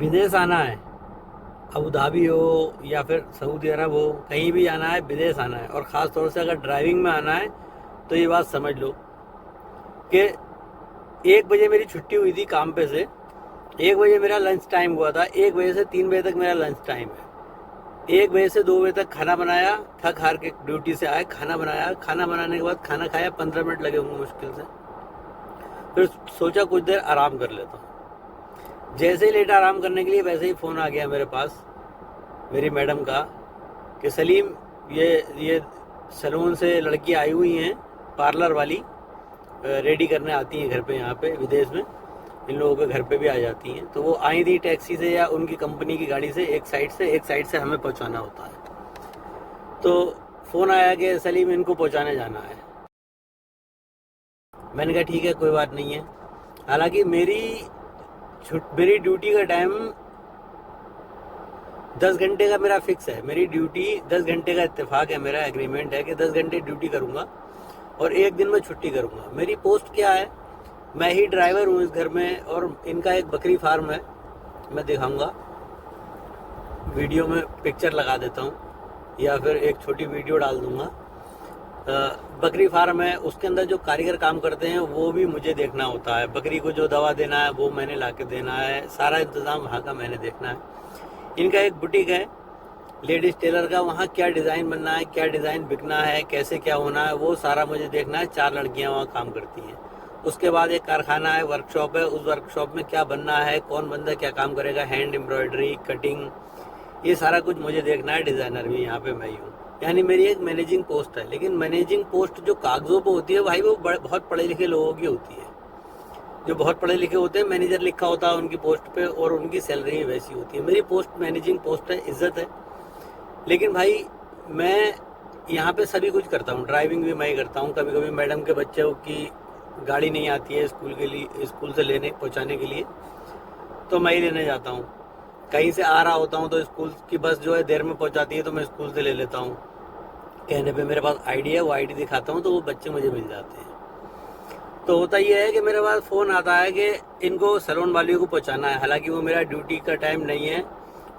विदेश आना है, अबू धाबी हो या फिर सऊदी अरब हो, कहीं भी आना है, विदेश आना है, और ख़ास तौर से अगर ड्राइविंग में आना है तो ये बात समझ लो कि 1 बजे मेरी छुट्टी हुई थी काम पे से, 1 बजे मेरा लंच टाइम हुआ था, 1 बजे से 3 बजे तक मेरा लंच टाइम है, 1 बजे से 2 बजे तक खाना बनाया, थक हार के ड्यूटी से आए, खाना बनाया, खाना बनाने के बाद खाना खाया, 15 मिनट लगे होंगे मुश्किल से। फिर सोचा कुछ देर आराम कर लेता हूँ। जैसे ही लेटा आराम करने के लिए वैसे ही फ़ोन आ गया मेरे पास मेरी मैडम का कि सलीम, ये सैलून से लड़की आई हुई हैं, पार्लर वाली, रेडी करने आती हैं घर पे, यहाँ पे विदेश में इन लोगों के घर पे भी आ जाती हैं। तो वो आई थी टैक्सी से या उनकी कंपनी की गाड़ी से, एक साइड से हमें पहुँचाना होता है। तो फ़ोन आया कि सलीम, इनको पहुँचाने जाना है। मैंने कहा ठीक है, कोई बात नहीं है। हालांकि मेरी ड्यूटी का टाइम 10 घंटे का मेरा फिक्स है। मेरी ड्यूटी 10 घंटे का इत्तेफाक है, मेरा एग्रीमेंट है कि 10 घंटे ड्यूटी करूँगा और एक दिन में छुट्टी करूँगा। मेरी पोस्ट क्या है, मैं ही ड्राइवर हूँ इस घर में, और इनका एक बकरी फार्म है, मैं दिखाऊँगा, वीडियो में पिक्चर लगा देता हूँ या फिर एक छोटी वीडियो डाल दूँगा। बकरी फार्म है, उसके अंदर जो कारीगर काम करते हैं वो भी मुझे देखना होता है। बकरी को जो दवा देना है वो मैंने ला के देना है, सारा इंतज़ाम वहाँ का मैंने देखना है। इनका एक बुटीक है लेडीज़ टेलर का, वहाँ क्या डिज़ाइन बनना है, क्या डिज़ाइन बिकना है, कैसे क्या होना है, वो सारा मुझे देखना है। 4 लड़कियाँ वहाँ काम करती हैं। उसके बाद एक कारखाना है, वर्कशॉप है, उस वर्कशॉप में क्या बनना है, कौन बंदा क्या काम करेगा, हैंड एम्ब्रॉयडरी, कटिंग, ये सारा कुछ मुझे देखना है। डिज़ाइनर भी यहाँ पे मैं ही हूँ, यानी मेरी एक मैनेजिंग पोस्ट है। लेकिन मैनेजिंग पोस्ट जो कागज़ों पे होती है भाई, वो बहुत पढ़े लिखे लोगों की होती है। जो बहुत पढ़े लिखे होते हैं, मैनेजर लिखा होता है उनकी पोस्ट पे, और उनकी सैलरी भी वैसी होती है। मेरी पोस्ट मैनेजिंग पोस्ट है, इज्जत है। लेकिन भाई मैं यहाँ पे सभी कुछ करता हूँ, ड्राइविंग भी मैं ही करता हूँ। कभी कभी मैडम के बच्चों की गाड़ी नहीं आती है स्कूल से लेने पहुँचाने के लिए, तो मैं ही लेने जाता हूँ। कहीं से आ रहा होता हूँ तो स्कूल की बस जो है देर में पहुँचाती है, तो मैं स्कूल से ले लेता हूँ। कहने पे मेरे पास आईडी है, वो आईडी दिखाता हूँ तो वो बच्चे मुझे मिल जाते हैं। तो होता ये है कि मेरे पास फ़ोन आता है कि इनको सैलून वालियों को पहुँचाना है। हालांकि वो मेरा ड्यूटी का टाइम नहीं है,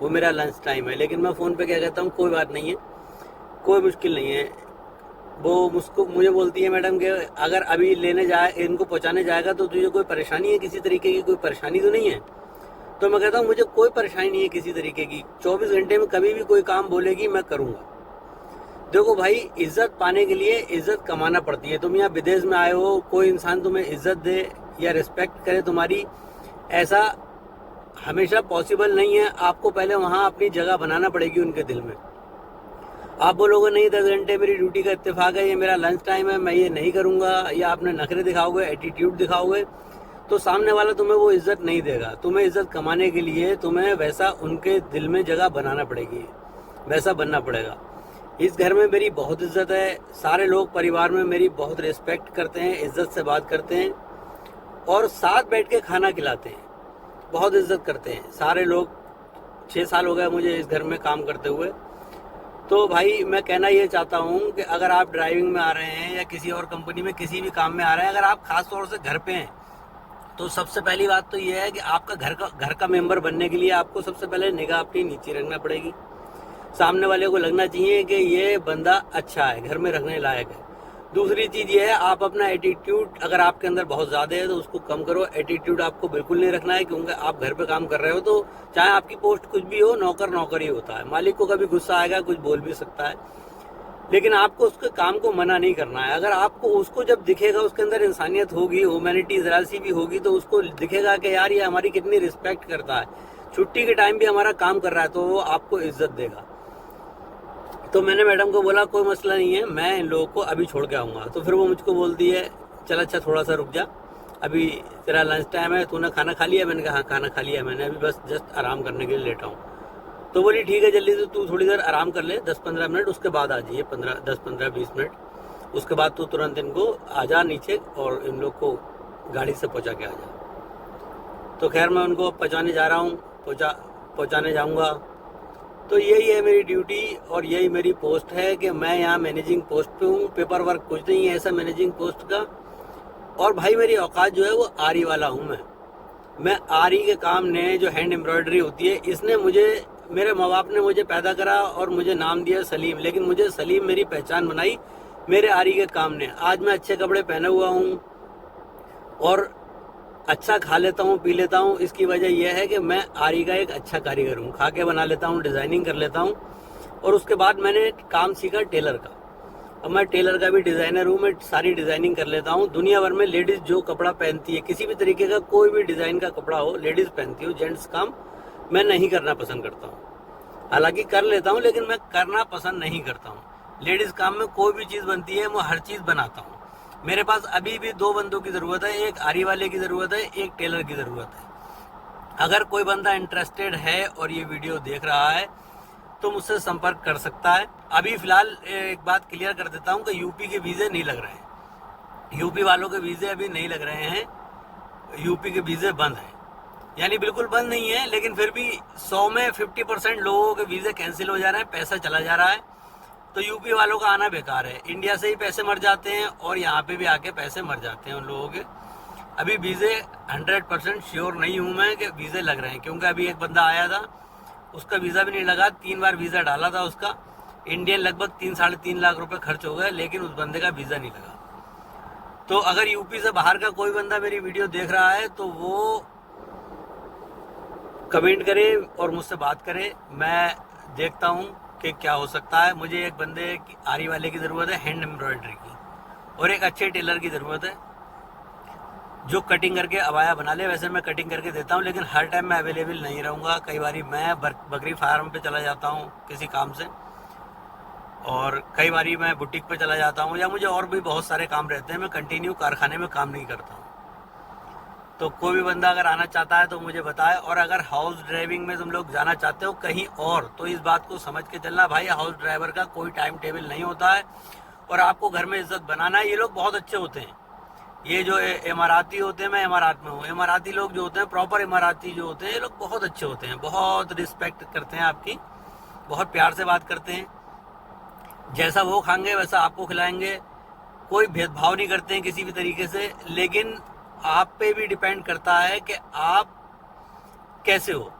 वो मेरा लंच टाइम है। लेकिन मैं फ़ोन पे क्या कहता हूँ, कोई बात नहीं है, कोई मुश्किल नहीं है। वो मुझे बोलती है मैडम कि अगर अभी लेने जाए, इनको पहुँचाने जाएगा तो तुझे कोई परेशानी है, किसी तरीके की कोई परेशानी तो नहीं है? तो मैं कहता हूँ मुझे कोई परेशानी नहीं है किसी तरीके की। 24 घंटे में कभी भी कोई काम बोलेगी मैं करूँगा। देखो भाई, इज्जत पाने के लिए इज्जत कमाना पड़ती है। तुम यहाँ विदेश में आए हो, कोई इंसान तुम्हें इज्जत दे या रिस्पेक्ट करे तुम्हारी, ऐसा हमेशा पॉसिबल नहीं है। आपको पहले वहाँ अपनी जगह बनाना पड़ेगी उनके दिल में। आप बोलोगे नहीं 10 घंटे मेरी ड्यूटी का इत्तेफाक है, ये मेरा लंच टाइम है, मैं ये नहीं करूँगा, या आपने नखरे दिखाओगे, एटीट्यूड दिखाओगे, तो सामने वाला तुम्हें वो इज्जत नहीं देगा। तुम्हें इज्जत कमाने के लिए तुम्हें वैसा उनके दिल में जगह बनाना पड़ेगी, वैसा बनना पड़ेगा। इस घर में मेरी बहुत इज्जत है, सारे लोग परिवार में मेरी बहुत रिस्पेक्ट करते हैं, इज्जत से बात करते हैं, और साथ बैठ के खाना खिलाते हैं, बहुत इज्जत करते हैं सारे लोग। 6 साल हो गए मुझे इस घर में काम करते हुए। तो भाई मैं कहना ये चाहता हूँ कि अगर आप ड्राइविंग में आ रहे हैं या किसी और कंपनी में किसी भी काम में आ रहे हैं, अगर आप खास तौर से घर पे हैं, तो सबसे पहली बात तो ये है कि आपका घर का मेंबर बनने के लिए आपको सबसे पहले निगाह अपनी नीचे रखना पड़ेगी। सामने वाले को लगना चाहिए कि ये बंदा अच्छा है, घर में रखने लायक है। दूसरी चीज़ ये है, आप अपना एटीट्यूड अगर आपके अंदर बहुत ज़्यादा है तो उसको कम करो। एटीट्यूड आपको बिल्कुल नहीं रखना है, क्योंकि आप घर पे काम कर रहे हो, तो चाहे आपकी पोस्ट कुछ भी हो, नौकर ही होता है। मालिक को कभी गुस्सा आएगा, कुछ बोल भी सकता है, लेकिन आपको उसके काम को मना नहीं करना है। अगर आपको उसको जब दिखेगा उसके अंदर इंसानियत होगी, ह्यूमैनिटी ज़रा सी भी होगी, तो उसको दिखेगा कि यार ये हमारी कितनी रिस्पेक्ट करता है, छुट्टी के टाइम भी हमारा काम कर रहा है, तो वो आपको इज्जत देगा। तो मैंने मैडम को बोला कोई मसला नहीं है, मैं इन लोगों को अभी छोड़ के आऊँगा। तो फिर वो मुझको बोलती है चल अच्छा थोड़ा सा रुक जा, अभी तेरा लंच टाइम है, तूने खाना खा लिया? मैंने कहा हाँ खाना खा लिया मैंने, अभी बस जस्ट आराम करने के लिए लेटा हूँ। तो बोली ठीक है जल्दी से तू थोड़ी देर आराम कर ले, 10-15 मिनट, उसके बाद आ जाइए, 10-15-20 मिनट, उसके बाद तू तुरंत इनको आ जा नीचे और इन लोग को गाड़ी से पहुँचा के आ जा। तो खैर मैं उनको पहुँचाने जा रहा हूँ, पहुँचाने जाऊँगा। तो यही है मेरी ड्यूटी और यही मेरी पोस्ट है कि मैं यहाँ मैनेजिंग पोस्ट पे हूँ। पेपर वर्क कुछ नहीं है ऐसा मैनेजिंग पोस्ट का। और भाई मेरी औकात जो है वो आरी वाला हूँ मैं। मैं आरी के काम ने, जो हैंड एम्ब्रॉयडरी होती है, इसने मुझे, मेरे माँ बाप ने मुझे पैदा करा और मुझे नाम दिया सलीम, लेकिन मुझे सलीम मेरी पहचान बनाई मेरे आरी के काम ने। आज मैं अच्छे कपड़े पहने हुआ हूँ और अच्छा खा लेता हूँ, पी लेता हूँ। इसकी वजह यह है कि मैं आरी का एक अच्छा कारीगर हूँ, खा के बना लेता हूँ, डिज़ाइनिंग कर लेता हूँ। और उसके बाद मैंने काम सीखा टेलर का। अब मैं टेलर का भी डिज़ाइनर हूँ, मैं सारी डिज़ाइनिंग कर लेता हूँ। दुनिया भर में लेडीज़ जो कपड़ा पहनती है, किसी भी तरीके का कोई भी डिज़ाइन का कपड़ा हो, लेडीज़ पहनती हो। जेंट्स काम मैं नहीं करना पसंद करता हूँ, हालांकि कर लेता हूँ, लेकिन मैं करना पसंद नहीं करता हूँ। लेडीज़ काम में कोई भी चीज़ बनती है, मैं हर चीज़ बनाता हूँ। मेरे पास अभी भी 2 बंदों की ज़रूरत है, एक आरी वाले की ज़रूरत है, एक टेलर की ज़रूरत है। अगर कोई बंदा इंटरेस्टेड है और ये वीडियो देख रहा है तो मुझसे संपर्क कर सकता है। अभी फ़िलहाल एक बात क्लियर कर देता हूँ कि यूपी के वीज़े नहीं लग रहे हैं, यूपी वालों के वीज़े अभी नहीं लग रहे हैं, यूपी के वीज़े बंद हैं। यानी बिल्कुल बंद नहीं है, लेकिन फिर भी 100 में 50% लोगों के वीज़े कैंसिल हो जा रहे हैं, पैसा चला जा रहा है। तो यूपी वालों का आना बेकार है। इंडिया से ही पैसे मर जाते हैं और यहाँ पे भी आके पैसे मर जाते हैं उन लोगों के। अभी वीज़े 100% श्योर नहीं हूँ मैं कि वीज़े लग रहे हैं, क्योंकि अभी एक बंदा आया था, उसका वीज़ा भी नहीं लगा। 3 बार वीज़ा डाला था उसका, इंडियन लगभग 3-3.5 लाख रुपए खर्च हो गए, लेकिन उस बंदे का वीज़ा नहीं लगा। तो अगर यूपी से बाहर का कोई बंदा मेरी वीडियो देख रहा है तो वो कमेंट करे और मुझसे बात करे। मैं देखता हूँ कि क्या हो सकता है। मुझे एक बंदे आरी वाले की ज़रूरत है, हैंड एम्ब्रॉयडरी की, और एक अच्छे टेलर की ज़रूरत है जो कटिंग करके अबाया बना ले। वैसे मैं कटिंग करके देता हूँ, लेकिन हर टाइम मैं अवेलेबल नहीं रहूँगा। कई बार मैं बकरी फार्म पे चला जाता हूँ किसी काम से, और कई बार मैं बुटीक पे चला जाता हूँ, या मुझे और भी बहुत सारे काम रहते हैं। मैं कंटिन्यू कारखाने में काम नहीं करता हूँ। तो कोई भी बंदा अगर आना चाहता है तो मुझे बताए। और अगर हाउस ड्राइविंग में तुम लोग जाना चाहते हो कहीं और, तो इस बात को समझ के चलना भाई, हाउस ड्राइवर का कोई टाइम टेबल नहीं होता है, और आपको घर में इज्जत बनाना है। ये लोग बहुत अच्छे होते हैं, ये जो इमाराती होते हैं, मैं इमारात में हूँ, इमाराती लोग जो होते हैं, प्रॉपर इमाराती जो होते हैं, ये लोग बहुत अच्छे होते हैं, बहुत रिस्पेक्ट करते हैं आपकी, बहुत प्यार से बात करते हैं। जैसा वो खाएंगे वैसा आपको खिलाएंगे, कोई भेदभाव नहीं करते हैं किसी भी तरीके से। लेकिन आप पे भी डिपेंड करता है कि आप कैसे हो।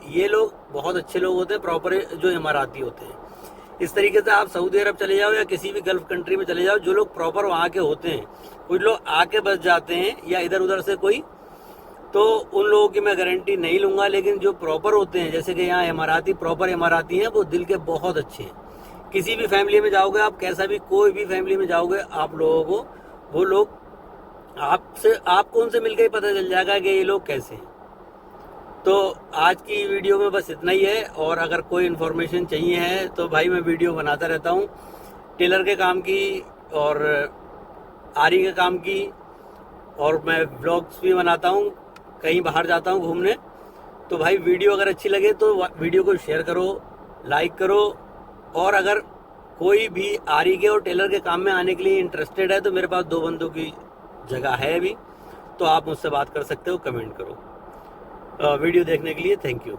ये लोग बहुत अच्छे लोग होते हैं, प्रॉपर जो इमाराती होते हैं। इस तरीके से आप सऊदी अरब चले जाओ या किसी भी गल्फ कंट्री में चले जाओ, जो लोग प्रॉपर वहाँ के होते हैं, कुछ लोग आके बस जाते हैं या इधर उधर से कोई, तो उन लोगों की मैं गारंटी नहीं लूँगा। लेकिन जो प्रॉपर होते हैं, जैसे कि यहाँ इमाराती, प्रॉपर इमाराती हैं, वो दिल के बहुत अच्छे हैं। किसी भी फैमिली में जाओगे आप, कैसा भी कोई भी फैमिली में जाओगे, आप लोगों को वो लोग आपको उनसे मिलकर ही पता चल जाएगा कि ये लोग कैसे हैं। तो आज की वीडियो में बस इतना ही है, और अगर कोई इन्फॉर्मेशन चाहिए है तो भाई मैं वीडियो बनाता रहता हूँ, टेलर के काम की और आरी के काम की, और मैं व्लॉग्स भी बनाता हूँ, कहीं बाहर जाता हूँ घूमने। तो भाई वीडियो अगर अच्छी लगे तो वीडियो को शेयर करो, लाइक करो। और अगर कोई भी आरी के और टेलर के काम में आने के लिए इंटरेस्टेड है तो मेरे पास 2 बंदों की जगह है अभी, तो आप मुझसे बात कर सकते हो, कमेंट करो। वीडियो देखने के लिए थैंक यू।